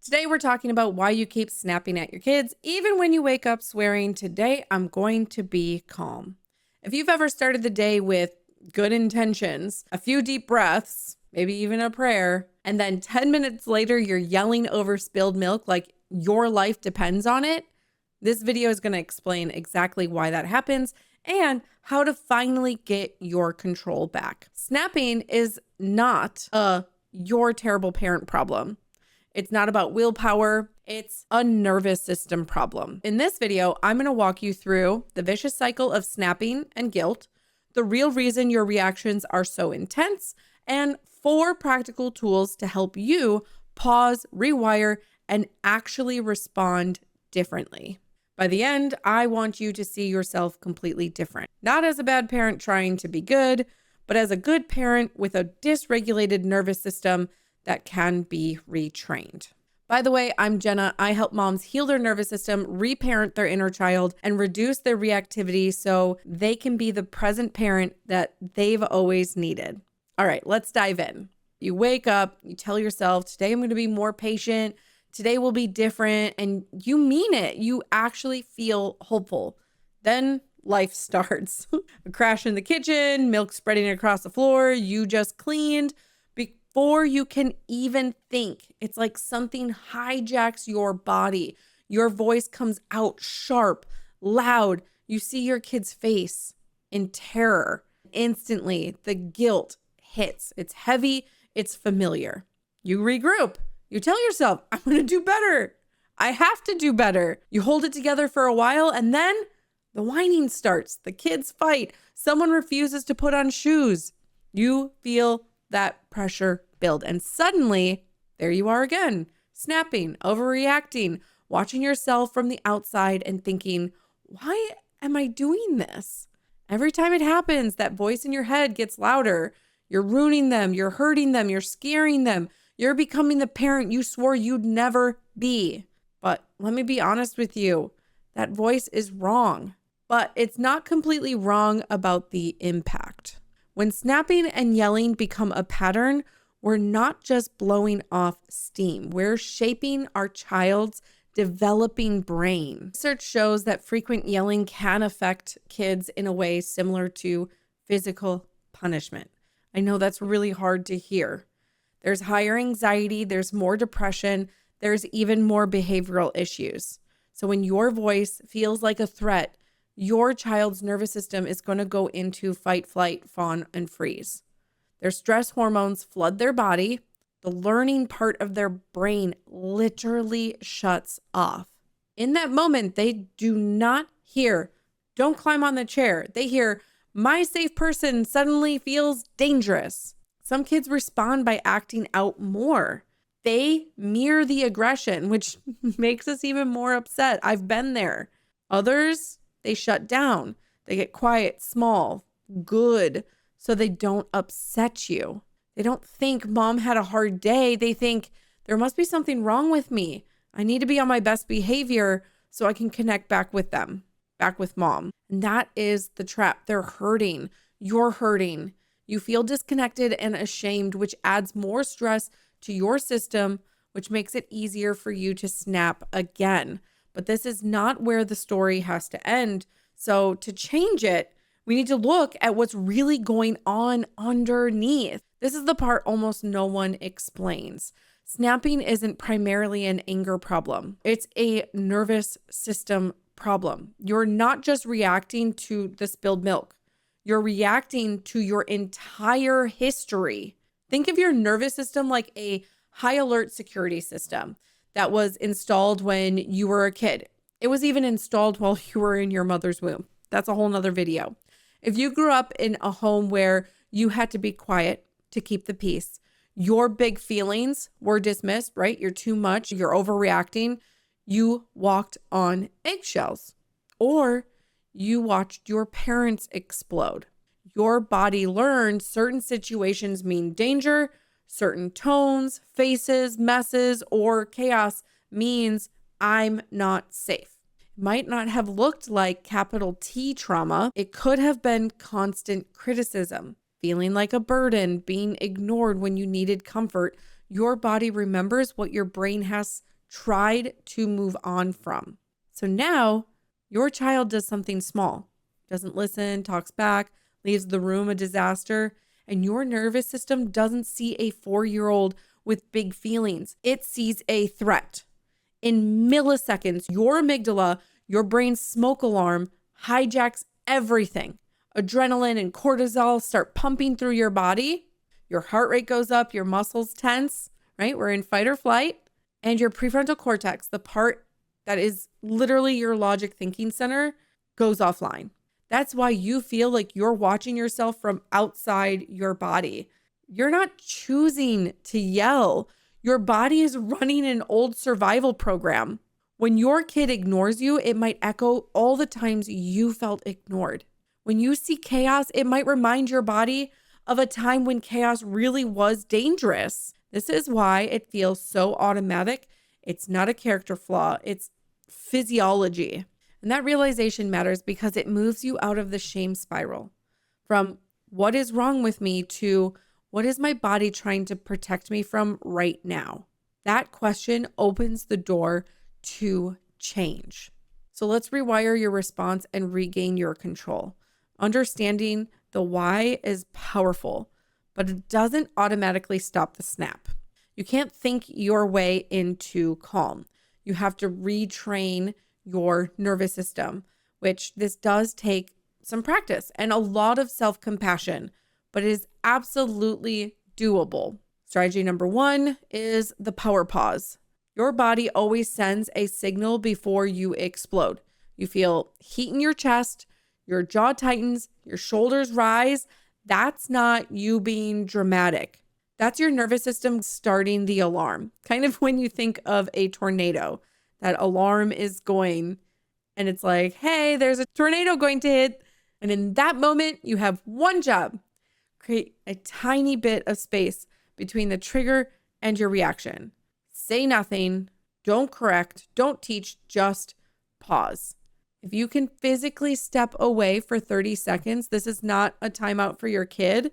Today, we're talking about why you keep snapping at your kids, even when you wake up swearing, "Today, I'm going to be calm." If you've ever started the day with good intentions, a few deep breaths, maybe even a prayer, and then 10 minutes later, you're yelling over spilled milk like your life depends on it, this video is going to explain exactly why that happens and how to finally get your control back. Snapping is not a "you're terrible parent" problem. It's not about willpower. It's a nervous system problem. In this video, I'm going to walk you through the vicious cycle of snapping and guilt, the real reason your reactions are so intense, and 4 practical tools to help you pause, rewire, and actually respond differently. By the end, I want you to see yourself completely different. Not as a bad parent trying to be good, but as a good parent with a dysregulated nervous system that can be retrained. By the way, I'm Jenna. I help moms heal their nervous system, reparent their inner child, and reduce their reactivity so they can be the present parent that they've always needed. All right, let's dive in. You wake up, you tell yourself, "Today I'm going to be more patient. Today will be different." And you mean it. You actually feel hopeful. Then life starts. A crash in the kitchen, milk spreading across the floor, you just cleaned. Before you can even think, it's like something hijacks your body. Your voice comes out sharp, loud. You see your kid's face in terror. Instantly, the guilt hits. It's heavy. It's familiar. You regroup. You tell yourself, "I'm going to do better. I have to do better." You hold it together for a while, and then the whining starts. The kids fight. Someone refuses to put on shoes. You feel that pressure build. And suddenly, there you are again, snapping, overreacting, watching yourself from the outside and thinking, "Why am I doing this?" Every time it happens, that voice in your head gets louder. You're ruining them. You're hurting them. You're scaring them. You're becoming the parent you swore you'd never be. But let me be honest with you, that voice is wrong. But it's not completely wrong about the impact. When snapping and yelling become a pattern, we're not just blowing off steam. We're shaping our child's developing brain. Research shows that frequent yelling can affect kids in a way similar to physical punishment. I know that's really hard to hear. There's higher anxiety, there's more depression, there's even more behavioral issues. So when your voice feels like a threat, your child's nervous system is going to go into fight, flight, fawn, and freeze. Their stress hormones flood their body. The learning part of their brain literally shuts off. In that moment, they do not hear, "Don't climb on the chair." They hear, "My safe person suddenly feels dangerous." Some kids respond by acting out more. They mirror the aggression, which makes us even more upset. I've been there. Others, they shut down. They get quiet, small, good, so they don't upset you. They don't think "Mom had a hard day." They think, "There must be something wrong with me. I need to be on my best behavior so I can connect back with them, back with mom." And that is the trap. They're hurting. You're hurting. You feel disconnected and ashamed, which adds more stress to your system, which makes it easier for you to snap again. But this is not where the story has to end. So to change it, we need to look at what's really going on underneath. This is the part almost no one explains. Snapping isn't primarily an anger problem. It's a nervous system problem. You're not just reacting to the spilled milk. You're reacting to your entire history. Think of your nervous system like a high alert security system that was installed when you were a kid. It was even installed while you were in your mother's womb. That's a whole nother video. If you grew up in a home where you had to be quiet to keep the peace, your big feelings were dismissed, right? You're too much, you're overreacting. You walked on eggshells, or you watched your parents explode. Your body learned certain situations mean danger, certain tones, faces, messes, or chaos means I'm not safe. It might not have looked like capital T trauma. It could have been constant criticism, feeling like a burden, being ignored when you needed comfort. Your body remembers what your brain has tried to move on from. So now your child does something small, doesn't listen, talks back, leaves the room a disaster, and your nervous system doesn't see a 4-year-old with big feelings. It sees a threat. In milliseconds, your amygdala, your brain's smoke alarm, hijacks everything. Adrenaline and cortisol start pumping through your body. Your heart rate goes up, your muscles tense, right? We're in fight or flight. And your prefrontal cortex, the part that is literally your logic thinking center, goes offline. That's why you feel like you're watching yourself from outside your body. You're not choosing to yell. Your body is running an old survival program. When your kid ignores you, it might echo all the times you felt ignored. When you see chaos, it might remind your body of a time when chaos really was dangerous. This is why it feels so automatic. It's not a character flaw, it's physiology. And that realization matters because it moves you out of the shame spiral from what is wrong with me to what is my body trying to protect me from right now? That question opens the door to change. So let's rewire your response and regain your control. Understanding the why is powerful, but it doesn't automatically stop the snap. You can't think your way into calm. You have to retrain your nervous system, which this does take some practice and a lot of self-compassion, but it is absolutely doable. Strategy number 1 is the power pause. Your body always sends a signal before you explode. You feel heat in your chest, your jaw tightens, your shoulders rise. That's not you being dramatic. That's your nervous system starting the alarm. Kind of when you think of a tornado, that alarm is going and it's like, hey, there's a tornado going to hit. And in that moment, you have one job: create a tiny bit of space between the trigger and your reaction. Say nothing, don't correct, don't teach, just pause. If you can physically step away for 30 seconds, this is not a timeout for your kid.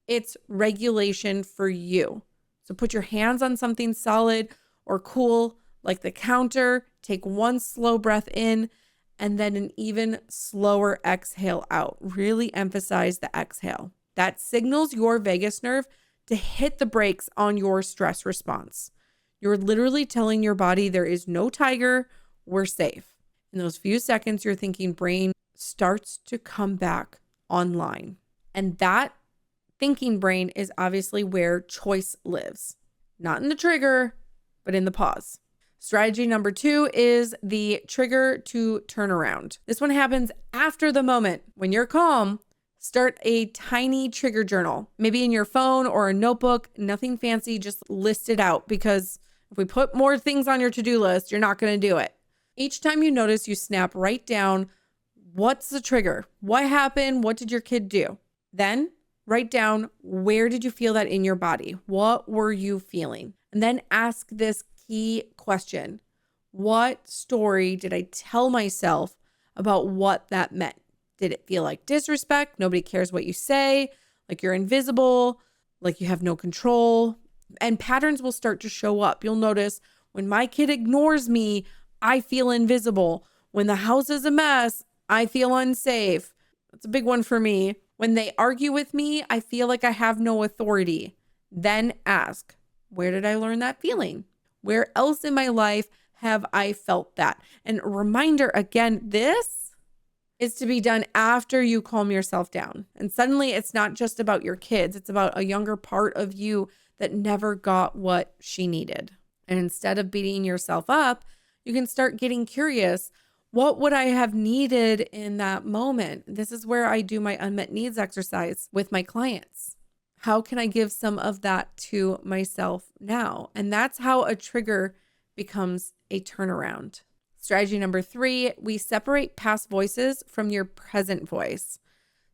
It's regulation for you. So put your hands on something solid or cool, like the counter. Take one slow breath in and then an even slower exhale out. Really emphasize the exhale. That signals your vagus nerve to hit the brakes on your stress response. You're literally telling your body there is no tiger, we're safe. In those few seconds, your thinking brain starts to come back online. And that thinking brain is obviously where choice lives. Not in the trigger, but in the pause. Strategy number 2 is the trigger to turnaround. This one happens after the moment. When you're calm, start a tiny trigger journal, maybe in your phone or a notebook, nothing fancy, just list it out, because if we put more things on your to-do list, you're not going to do it. Each time you notice you snap, write down, what's the trigger? What happened? What did your kid do? Then write down, where did you feel that in your body? What were you feeling? And then ask this key question: what story did I tell myself about what that meant? Did it feel like disrespect? Nobody cares what you say, like you're invisible, like you have no control? And patterns will start to show up. You'll notice, when my kid ignores me, I feel invisible. When the house is a mess, I feel unsafe. That's a big one for me. When they argue with me, I feel like I have no authority. Then ask, where did I learn that feeling? Where else in my life have I felt that? And a reminder, again, this is to be done after you calm yourself down. And suddenly it's not just about your kids. It's about a younger part of you that never got what she needed. And instead of beating yourself up, you can start getting curious. What would I have needed in that moment? This is where I do my unmet needs exercise with my clients. How can I give some of that to myself now? And that's how a trigger becomes a turnaround. Strategy number 3, we separate past voices from your present voice.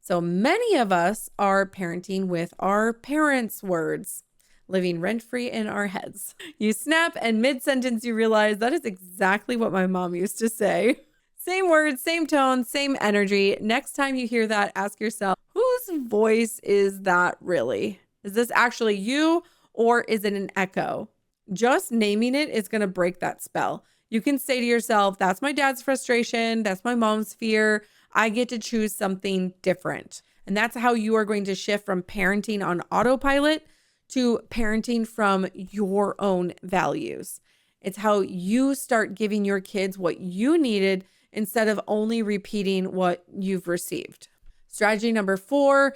So many of us are parenting with our parents' words, living rent-free in our heads. You snap and mid-sentence you realize that is exactly what my mom used to say. Same words, same tone, same energy. Next time you hear that, ask yourself, whose voice is that really? Is this actually you, or is it an echo? Just naming it is going to break that spell. You can say to yourself, that's my dad's frustration. That's my mom's fear. I get to choose something different. And that's how you are going to shift from parenting on autopilot to parenting from your own values. It's how you start giving your kids what you needed instead of only repeating what you've received. Strategy number 4,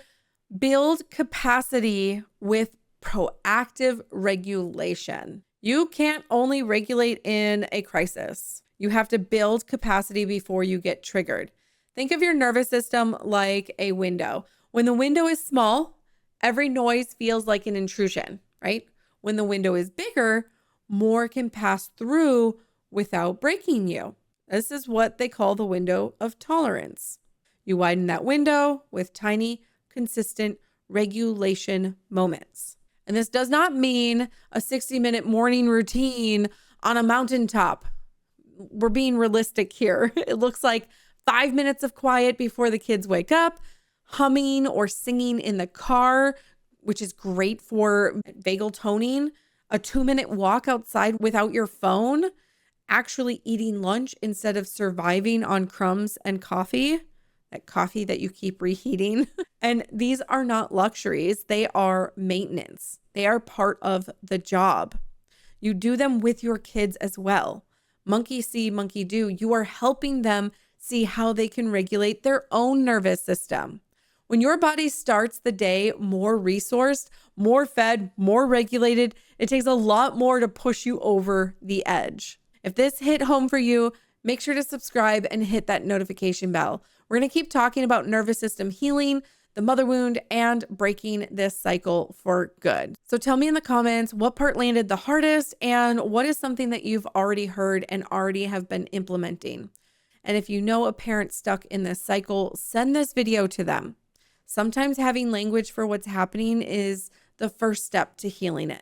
build capacity with proactive regulation. You can't only regulate in a crisis. You have to build capacity before you get triggered. Think of your nervous system like a window. When the window is small, every noise feels like an intrusion, right? When the window is bigger, more can pass through without breaking you. This is what they call the window of tolerance. You widen that window with tiny, consistent regulation moments. And this does not mean a 60-minute morning routine on a mountaintop. We're being realistic here. It looks like 5 minutes of quiet before the kids wake up, humming or singing in the car, which is great for vagal toning, a 2-minute walk outside without your phone, actually eating lunch instead of surviving on crumbs and coffee, that coffee that you keep reheating. And these are not luxuries. They are maintenance. They are part of the job. You do them with your kids as well. Monkey see, monkey do. You are helping them see how they can regulate their own nervous system. When your body starts the day more resourced, more fed, more regulated, it takes a lot more to push you over the edge. If this hit home for you, make sure to subscribe and hit that notification bell. We're going to keep talking about nervous system healing, the mother wound, and breaking this cycle for good. So tell me in the comments what part landed the hardest and what is something that you've already heard and already have been implementing. And if you know a parent stuck in this cycle, send this video to them. Sometimes having language for what's happening is the first step to healing it.